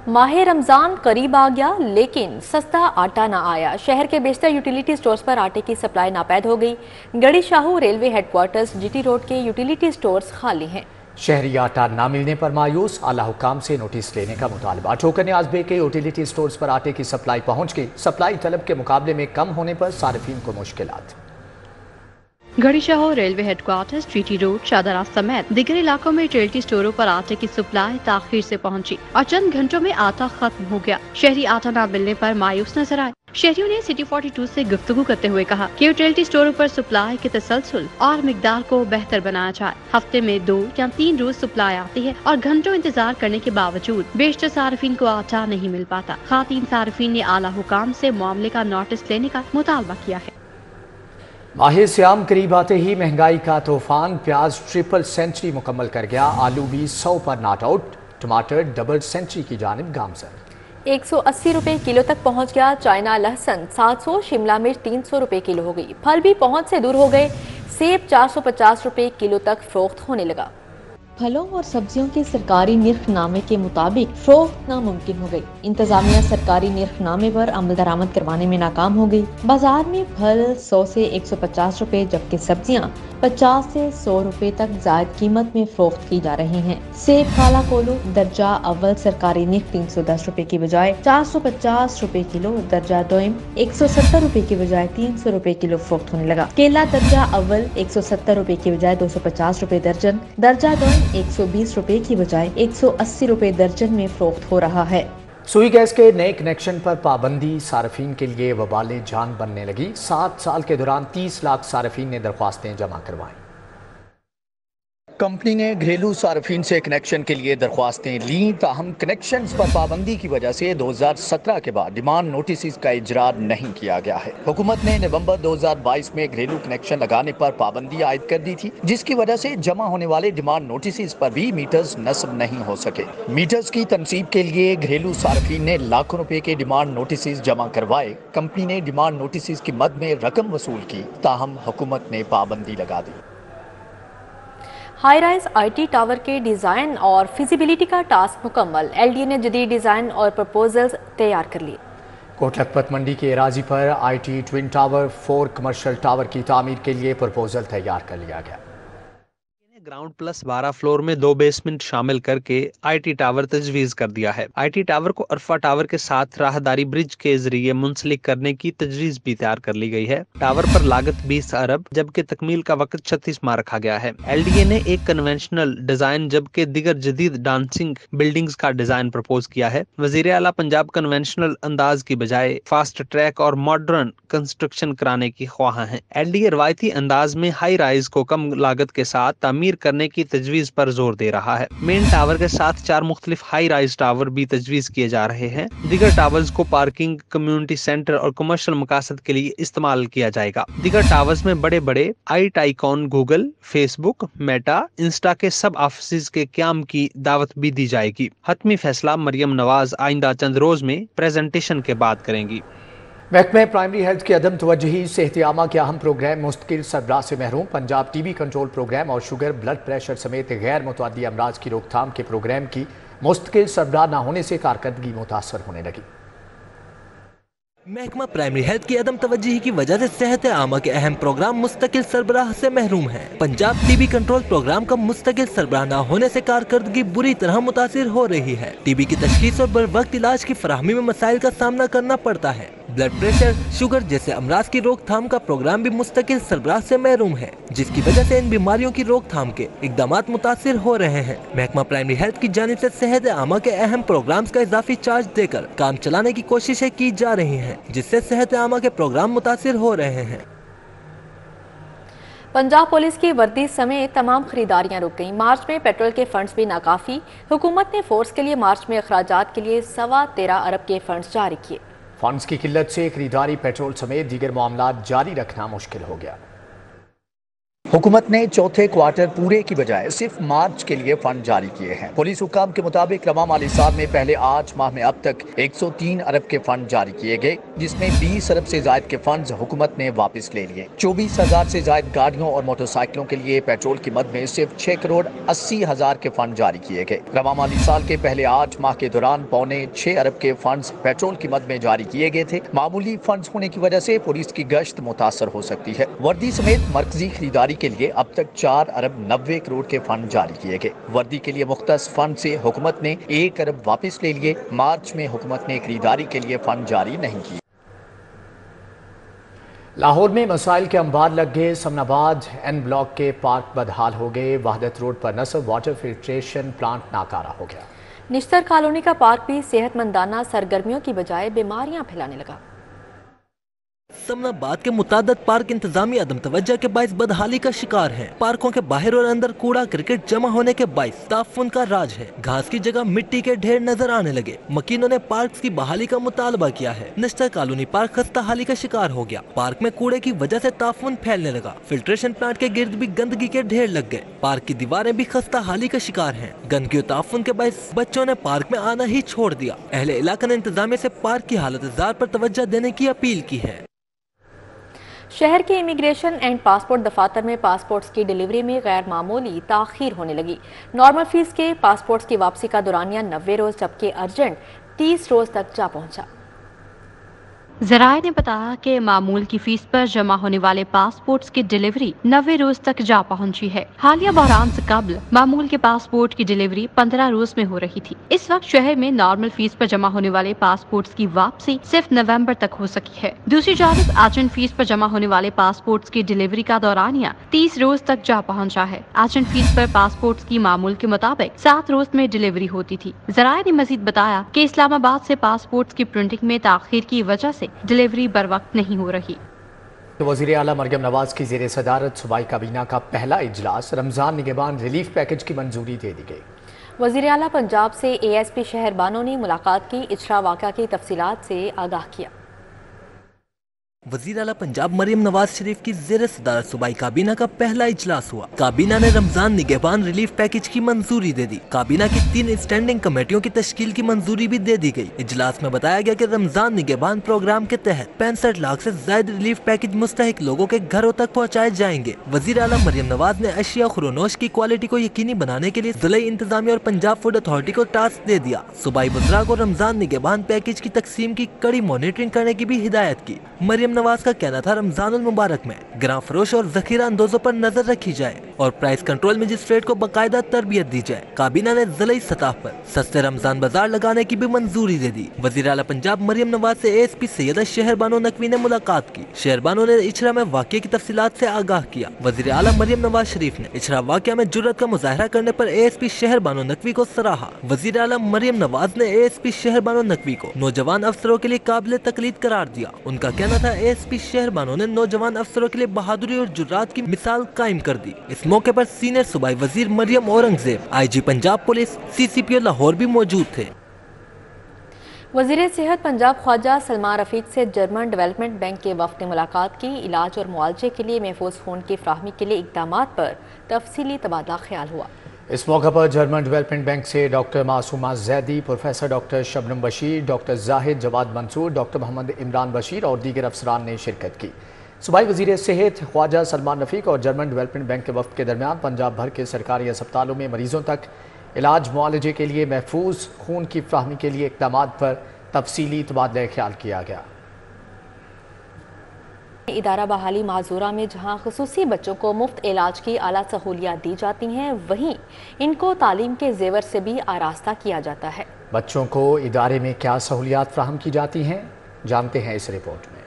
माह रमजान करीब आ गया लेकिन सस्ता आटा ना आया। शहर के बेशतर यूटिलिटी स्टोर्स पर आटे की सप्लाई नापैद हो गई। Garhi Shahu railway headquarters GT road के यूटिलिटी स्टोर्स खाली हैं। शहरी आटा ना मिलने पर मायूस, आला हुकाम से नोटिस लेने का मुतालबा। ठोकर न्याज़ बे के यूटिलिटी स्टोर्स पर आटे की सप्लाई पहुंच गई। सप्लाई तलब के मुकाबले में कम होने पर सार्फिन को मुश्किलात। Garhi Shahu railway headquarters GT road Shahdara समेत दीगर इलाकों में यूटिलिटी स्टोरों पर आटे की सप्लाई ताखीर से पहुंची और चंद घंटों में आटा खत्म हो गया। शहरी आटा न मिलने पर मायूस नजर आए। शहरियों ने सिटी 42 से गुफ्तगू करते हुए कहा कि यूटिलिटी स्टोरों पर सप्लाई के तसलसल और मिकदार को बेहतर बनाया जाए। हफ्ते में 2 या 3 रोज सप्लाई आती है और घंटों इंतजार करने के बावजूद बेशतर सार्फिन को आटा नहीं मिल पाता। खातीन सार्फिन ने आला हुकाम से मामले का नोटिस लेने का मुतालबा किया है। माह सियाम करीब आते ही महंगाई का तूफान। प्याज ट्रिपल सेंचुरी मुकम्मल कर गया। आलू भी 100 पर नॉट आउट। टमाटर डबल सेंचुरी की जानिब गामजन। 180 रुपए किलो तक पहुंच गया। चाइना लहसुन 700, शिमला मिर्च 300 रुपए किलो हो गई। फल भी पहुंच से दूर हो गए। सेब 450 रुपए किलो तक फरोख्त होने लगा। फलों और सब्जियों के सरकारी निर्खनामे के मुताबिक फरोख्त नामुमकिन हो गई। इंतजामिया सरकारी निर्खनामे पर अमल दरामद करवाने में नाकाम हो गई। बाजार में फल 100 से 150 रुपए जबकि सब्जियां 50 से 100 रुपए तक जायद कीमत में फरोख्त की जा रही हैं। सेब काला कोलो दर्जा अव्वल सरकारी निर्ख 310 रुपए की बजाय 450 रुपए किलो, दर्जा दोयम 170 रुपए की बजाय 300 रुपए किलो फरोख्त होने लगा। केला दर्जा अव्वल 170 रुपए की बजाय 250 रुपए दर्जन, दर्जा दोयम 120 रुपए की बजाय 180 रुपए दर्जन में फरोख्त हो रहा है। सुई गैस के नए कनेक्शन पर पाबंदी सार्फिन के लिए वबाले जान बनने लगी। 7 साल के दौरान 30 लाख सार्फिन ने दरख्वास्तें जमा करवाई। कंपनी ने घरेलू सार्फिन से कनेक्शन के लिए दरख्वास्तें लीं, ताहम कनेक्शंस पर पाबंदी की वजह से 2017 के बाद डिमांड नोटिस का इजरा नहीं किया गया है। हुकूमत ने नवंबर 2022 में घरेलू कनेक्शन लगाने पर पाबंदी आयद कर दी थी, जिसकी वजह से जमा होने वाले डिमांड नोटिस पर भी मीटर्स नस्ब नहीं हो सके। मीटर्स की तनसीब के लिए घरेलू सार्फिन ने लाखों रुपए के डिमांड नोटिस जमा करवाए। कंपनी ने डिमांड नोटिस की मद में रकम वसूल की, ताहम हुकूमत ने पाबंदी लगा दी। हाई राइज आईटी टावर के डिजाइन और फिजिबिलिटी का टास्क मुकम्मल। एलडीए ने जदीद डिजाइन और प्रपोजल्स तैयार कर लिए। कोट लखपत मंडी के एराजी पर IT twin tower 4 commercial tower की तामीर के लिए प्रपोजल तैयार कर लिया गया। ग्राउंड प्लस 12 फ्लोर में 2 बेसमेंट शामिल करके आईटी टावर तजवीज कर दिया है। आईटी टावर को अरफा टावर के साथ राहदारी ब्रिज के जरिए मुंसलिक करने की तजवीज भी तैयार कर ली गई है। टावर पर लागत 20 अरब जबकि तकमील का वक्त 36 माह रखा गया है। एलडीए ने एक कन्वेंशनल डिजाइन जबकि दिगर जदीद डांसिंग बिल्डिंग्स का डिजाइन प्रपोज किया है। वजीर आला पंजाब कन्वेंशनल अंदाज की बजाय फास्ट ट्रैक और मॉडर्न कंस्ट्रक्शन कराने की ख्वाह है। एलडीए रवायती अंदाज में हाई राइज को कम लागत के साथ तामीर करने की तजवीज पर जोर दे रहा है। मेन टावर के साथ 4 मुख्तलिफ हाई राइज टावर भी तजवीज किए जा रहे हैं। दिगर टावर्स को पार्किंग, कम्युनिटी सेंटर और कमर्शियल मकासद के लिए इस्तेमाल किया जाएगा। दिगर टावर्स में बड़े बड़े IT tycoon, Google, Facebook, Meta, Insta के सब ऑफिस के क्याम की दावत भी दी जाएगी। हतमी फैसला मरियम नवाज आइंदा चंद रोज में प्रेजेंटेशन के बाद करेंगी। महकमे प्राइमरी हेल्थ की अदम तवज्जुही सेहतियामा के अहम प्रोग्राम मुस्तकिल सरबराह से महरूम। पंजाब टीबी कंट्रोल प्रोग्राम और शुगर, ब्लड प्रेशर समेत गैर मुतअद्दी अमराज की रोकथाम के प्रोग्राम की मुस्तकिल सरबराह न होने से कारकर्दगी मुतासर होने लगी। महकमा प्राइमरी हेल्थ की अदम तवज्जुही की वजह से सेहत आमा के अहम प्रोग्राम मुस्तकिल सरबराह से महरूम है। पंजाब टीबी कंट्रोल प्रोग्राम का मुस्तकिल सरबराह न होने से कारकर्दगी बुरी तरह मुतासिर हो रही है। टीबी की तशखीस और बर वक्त इलाज की फराहमी में मसाइल का सामना करना पड़ता है। ब्लड प्रेशर, शुगर जैसे अमराज की रोकथाम का प्रोग्राम भी मुस्तकिल सरबराह से महरूम है, जिसकी वजह से इन बीमारियों की रोकथाम के इकदामात मुतासिर हो रहे हैं। महकमा प्राइमरी हेल्थ की जानिब से सेहत आमा के अहम प्रोग्राम्स का इजाफी चार्ज देकर काम चलाने की कोशिशें की जा रही हैं, जिससे सेहत आमा के प्रोग्राम मुतासिर हो रहे हैं। पंजाब पुलिस की वर्दी समेत तमाम खरीदारियां रुक गईं। मार्च में पेट्रोल के फंड्स भी नाकाफी। हुकूमत ने फोर्स के लिए मार्च में अखराजात के लिए 13.25 अरब के फंड्स जारी किए। फंड्स की किल्लत से खरीदारी, पेट्रोल समेत दीगर मामलात जारी रखना मुश्किल हो गया। हुकूमत ने चौथे क्वार्टर पूरे की बजाय सिर्फ मार्च के लिए फंड जारी किए हैं। पुलिस हुकाम के मुताबिक रवा माली साल में पहले 8 माह में अब तक 103 अरब के फंड जारी किए गए, जिसमें 20 अरब से जायद के फंड हुकूमत ने वापस ले लिए। 24,000 से जायद गाड़ियों और मोटरसाइकिलों के लिए पेट्रोल की मद में सिर्फ 6 करोड़ 80 हजार के फंड जारी किए गए। रवा माली साल के पहले 8 माह के दौरान 6.25 अरब के फंड पेट्रोल की मद में जारी किए गए थे। मामूली फंड होने की वजह से पुलिस की गश्त मुतासर हो सकती है। वर्दी समेत मरकजी खरीदारी के लिए अब तक 4 अरब 90 करोड़ के फंड जारी किए गए। वर्दी के लिए मुख्तस फंड से हुकूमत ने 1 अरब वापस ले लिए। मार्च में हुकूमत ने खरीदारी के लिए फंड जारी नहीं किए। लाहौर में मसाइल के अंबार लग गए। समनाबाद एन ब्लॉक के पार्क बदहाल हो गए। वहदत रोड पर नस्ब वाटर फिल्ट्रेशन प्लांट नाकारा हो गया। निश्तर कॉलोनी का पार्क भी सेहतमंदाना सरगर्मियों की बजाय बीमारियां फैलाने लगा। समनाबाद के मुतादद पार्क इंतजामी अदम तवज्जो के बाइस बदहाली का शिकार हैं। पार्कों के बाहर और अंदर कूड़ा क्रिकेट जमा होने के बाइस ताफुन का राज है। घास की जगह मिट्टी के ढेर नजर आने लगे। मकीनों ने पार्क की बहाली का मुतालबा किया है। निश्तर कॉलोनी पार्क खस्ताहाली का शिकार हो गया। पार्क में कूड़े की वजह से ताफुन फैलने लगा। फिल्ट्रेशन प्लांट के गिर्द भी गंदगी के ढेर लग गए। पार्क की दीवारें भी खस्ताहाली का शिकार हैं। गंदगी और ताफुन के बाइस बच्चों ने पार्क में आना ही छोड़ दिया। अहले इलाका ने इंतजामिया से पार्क की हालत जार पर तवज्जो देने की अपील की है। शहर के इमिग्रेशन एंड पासपोर्ट दफातर में पासपोर्ट्स की डिलीवरी में गैर मामूली ताखीर होने लगी। नॉर्मल फीस के पासपोर्ट्स की वापसी का दौरानिया 90 रोज जबकि अर्जेंट 30 रोज तक जा पहुंचा। जराये ने बताया कि मामूल की फीस पर जमा होने वाले पासपोर्ट्स की डिलीवरी 90 रोज तक जा पहुंची है। हालिया बहरान से कबल मामूल के पासपोर्ट की डिलीवरी 15 रोज में हो रही थी। इस वक्त शहर में नॉर्मल फीस पर जमा होने वाले पासपोर्ट्स की वापसी सिर्फ नवंबर तक हो सकी है। दूसरी जानिब अर्जेंट फीस पर जमा होने वाले पासपोर्ट्स की डिलीवरी का दौरानिया 30 रोज तक जा पहुँचा है। अर्जेंट फीस पर पासपोर्ट्स की मामूल के मुताबिक 7 रोज में डिलीवरी होती थी। जराये ने मजीद बताया कि इस्लामाबाद से पासपोर्ट्स की प्रिंटिंग में ताखीर की वजह से डिलीवरी बर वक्त नहीं हो रही। वज़ीर आला मरियम नवाज की ज़ेर सदारत सूबाई काबीना का पहला इजलास। रमजान निगहबान रिलीफ पैकेज की मंजूरी दे दी गई। वज़ीर आला पंजाब से ASP शहर बानो ने मुलाकात की। इजरा वाक़या की तफसीलात से आगाह किया। वज़ीर आला पंजाब मरियम नवाज शरीफ की ज़ेर सदारत सूबाई काबीना का पहला इजलास हुआ। काबीना ने रमजान निगहबान रिलीफ पैकेज की मंजूरी दे दी। काबीना की 3 स्टैंडिंग कमेटियों की तश्कील की मंजूरी भी दे दी गई। इजलास में बताया गया कि रमजान निगहबान प्रोग्राम के तहत 65 लाख से ज्यादा रिलीफ पैकेज मुस्तहिक लोगों के घरों तक पहुँचाए जाएंगे। वज़ीर आला मरियम नवाज ने अशिया खुरोनोश की क्वालिटी को यकीनी बनाने के लिए ज़िला इंतजामिया और पंजाब फूड अथॉरिटी को टास्क दे दिया। सूबाई वज़रा को रमजान निगहबान पैकेज की तकसीम की कड़ी मॉनिटरिंग करने की भी हिदायत की। मरियम नवाज का कहना था रमजानुल मुबारक में ग्राम फरोश और जखीरा अंदोजों पर नजर रखी जाए और प्राइस कंट्रोल मजिस्ट्रेट को बाकायदा तरबियत दी जाए। काबीना ने जिला सतह पर सस्ते रमजान बाजार लगाने की भी मंजूरी दे दी। वज़ीर आला पंजाब मरियम नवाज से ASP सैयदा शहर बानो नकवी ने मुलाकात की। शहर बानो ने इचरा में वाक़े की तफसीलात से आगाह किया। वज़ीर आला मरियम नवाज शरीफ ने इचरा वाक़या में जुर्रत का मुजाहरा करने पर ASP शहर बानो नकवी को सराहा। वज़ीर आला मरियम नवाज ने ASP शहर बानो नकवी को नौजवान अफसरों के लिए काबिल तकलीद करार दिया। उनका कहना था ASP शहर बानो ने नौजवान अफसरों के लिए बहादुरी और जुर्रात की मिसाल कायम कर दी। इस मौके पर सीनियर सूबाई वजीर Maryam Aurangzeb, IG Punjab police, CCPO Lahore भी मौजूद थे। वज़ीर सेहत पंजाब ख्वाजा सलमान रफीक से जर्मन डेवलपमेंट बैंक के वफ़द ने मुलाकात की। इलाज और मुआलजे के लिए महफूज खून की फ्राहमी के लिए इक़दामात पर तफसीली तबादला ख्याल हुआ। इस मौके पर जर्मन डेवलपमेंट बैंक से doctor Masooma Zaidi, professor doctor Shabnam Bashir, doctor Zahid Jawad Mansoor, doctor Muhammad Imran Bashir और दीगर अफसरान ने शिरकत की। सूबाई वज़ीर सेहत ख्वाजा सलमान रफीक और जर्मन डेवलपमेंट बैंक के वफ़द के दरमियान पंजाब भर के सरकारी अस्पतालों में मरीजों तक इलाज मुआलजे के लिए महफूज खून की फ्राहमी के लिए इक़दामात पर तफसीली तबादला ख्याल किया गया। इदारा बहाली माजूरा में जहां खुसूसी बच्चों को मुफ्त इलाज की आला सहूलियात दी जाती हैं, वहीं इनको तालीम के जेवर से भी आरास्ता किया जाता है। बच्चों को इदारे में क्या सहूलियात फ्राहम की जाती हैं, जानते हैं इस रिपोर्ट में।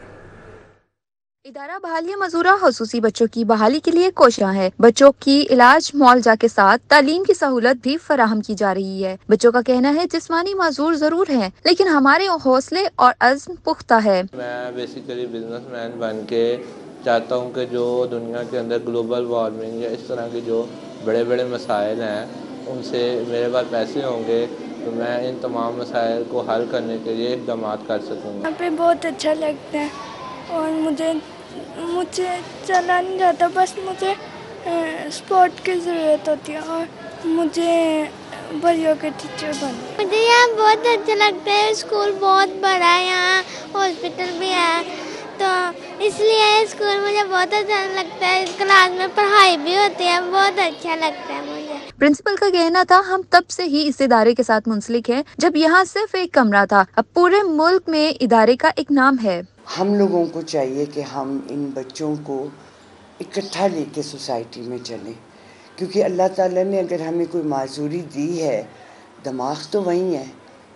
इदारा बहाली मजूरा खुसूसी बच्चों की बहाली के लिए कोशियां है। बच्चों की इलाज मुआवजा के साथ तालीम की सहूलत भी फराहम की जा रही है। बच्चों का कहना है जिस्मानी माजूर जरूर है, लेकिन हमारे हौसले और अज़्म पुख्ता है। मैं बेसिकली बिजनेसमैन बन के चाहता हूँ कि जो दुनिया के अंदर ग्लोबल वार्मिंग या इस तरह के जो बड़े बड़े मसाइल हैं, उनसे मेरे पास पैसे होंगे तो मैं इन तमाम मसाइल को हल करने के लिए इक़दाम कर सकूँगा। यहाँ पे बहुत अच्छा लगता है और मुझे चला नहीं जाता, बस मुझे स्पोर्ट की ज़रूरत होती है और मुझे बड़ियों के टीचर बनना। मुझे यहाँ बहुत अच्छा लगता है, स्कूल बहुत बड़ा है, यहाँ हॉस्पिटल भी है, तो इसलिए स्कूल मुझे बहुत अच्छा लगता है। क्लास में पढ़ाई भी होती है, बहुत अच्छा लगता है मुझे। प्रिंसिपल का कहना था, हम तब से ही इस इदारे के साथ मुंसलिक हैं जब यहाँ सिर्फ एक कमरा था, अब पूरे मुल्क में इदारे का एक नाम है। हम लोगों को चाहिए कि हम इन बच्चों को इकट्ठा लेके सोसाइटी में चलें, क्योंकि अल्लाह ताला ने अगर हमें कोई माजूरी दी है, दिमाग तो वही है,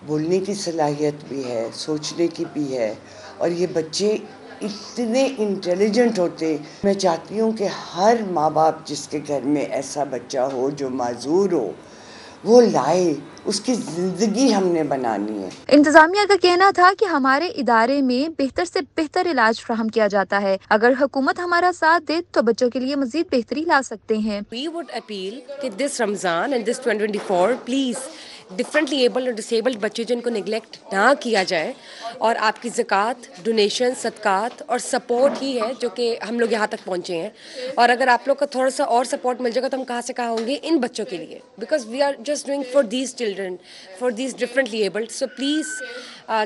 बोलने की सलाहियत भी है, सोचने की भी है, और ये बच्चे इतने इंटेलिजेंट होते। मैं चाहती हूँ कि हर माँ बाप जिसके घर में ऐसा बच्चा हो जो माजूर हो, वो लाए, उसकी जिंदगी हमने बनानी है। इंतजामिया का कहना था कि हमारे इदारे में बेहतर से बेहतर इलाज फराहम किया जाता है, अगर हुकूमत हमारा साथ दे तो बच्चों के लिए मजीद बेहतरी ला सकते हैं। We would appeal कि this Ramzan and this 2024 please differently abled और डिसेबल्ड बच्चे जिनको निगलेक्ट ना किया जाए, और आपकी ज़कात, डोनेशन, सदकात और सपोर्ट ही है जो कि हम लोग यहाँ तक पहुँचे हैं। और अगर आप लोग को थोड़ा सा और सपोर्ट मिल जाएगा तो हम कहाँ से कहाँ होंगे इन बच्चों के लिए, because we are just doing for these children, for these differently abled. So please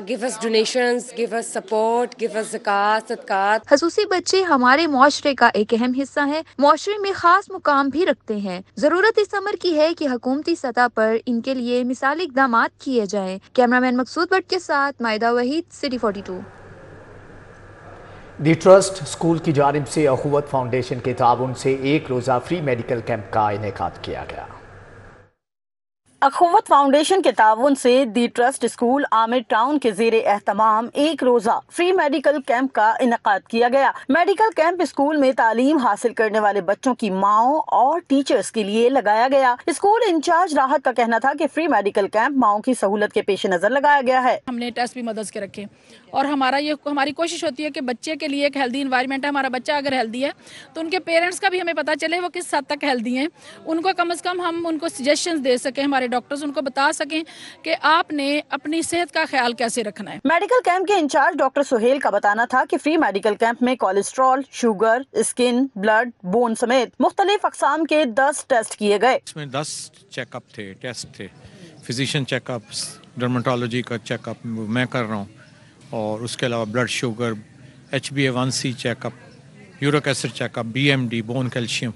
give us donations, give us support, give us zakat, sadqat. खसूसी बच्चे हमारे मुआशरे का एक अहम हिस्सा है, मुआशरे में खास मुकाम भी रखते हैं। जरूरत इस अमर की है कि हुकूमती सतह पर इनके लिए मिसाली इक़दामात किए जाएं। कैमरामैन मकसूद भट्ट के साथ मायदा वहीद, सिटी 42। दी ट्रस्ट स्कूल की जानिब से अखुवत फाउंडेशन के ताउन से एक रोज़ा फ्री मेडिकल कैंप का इनेकाद किया गया। अखुवत फाउंडेशन के ताउन से दी ट्रस्ट स्कूल आमिर टाउन के ज़ेरे एहतमाम एक रोज़ा फ्री मेडिकल कैंप का इनेकाद किया गया। मेडिकल कैंप स्कूल में तालीम हासिल करने वाले बच्चों की माओं और टीचर्स के लिए लगाया गया। स्कूल इंचार्ज राहत का कहना था कि फ्री मेडिकल कैंप माओं की सहूलत के पेश नज़र लगाया गया है। हमने टेस्ट भी मदद के रखे और हमारी कोशिश होती है कि बच्चे के लिए एक हेल्दी इन्वायरमेंट है। हमारा बच्चा अगर हेल्दी है तो उनके पेरेंट्स का भी हमें पता चले वो किस हद तक हेल्दी हैं, उनको कम से कम हम उनको सजेशंस दे सकें, हमारे डॉक्टर्स उनको बता सकें कि आपने अपनी सेहत का ख्याल कैसे रखना है। मेडिकल कैंप के इंचार्ज डॉक्टर सुहेल का बताना था कि फ्री मेडिकल कैंप में cholesterol, sugar, skin, blood, bone समेत मुख्तलिफ अक़साम के 10 टेस्ट किए गए। इसमें 10 चेकअप थे, टेस्ट थे, फिजिशियन चेकअप्स, डर्मेटोलॉजी का चेकअप मैं कर रहा हूँ, और उसके अलावा blood sugar, HbA1c checkup, uric acid checkup, BMD, bone calcium.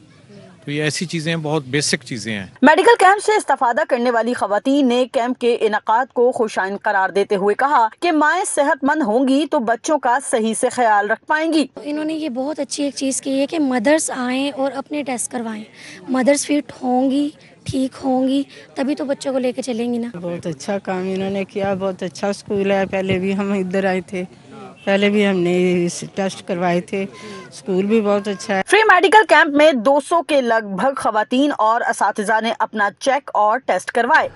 तो ये ऐसी चीज़ें बहुत बेसिक चीज़ें हैं। मेडिकल कैंप से इस्तेफादा करने वाली खवातीन ने कैंप के इनकाद को खुशाइन करार देते हुए कहा कि माएँ सेहतमंद होंगी तो बच्चों का सही से ख्याल रख पाएंगी। इन्होंने ये बहुत अच्छी एक चीज़ की है कि मदर्स आएँ और अपने टेस्ट करवाएं। मदर्स फिट होंगी, ठीक होंगी, तभी तो बच्चों को लेके चलेंगी ना। बहुत अच्छा काम इन्होंने किया, बहुत अच्छा स्कूल है। पहले भी हम इधर आए थे, पहले भी हमने टेस्ट करवाए थे, स्कूल भी बहुत अच्छा है। फ्री मेडिकल कैंप में 200 के लगभग खवातीन और असातिज़ा ने अपना चेक और टेस्ट करवाए।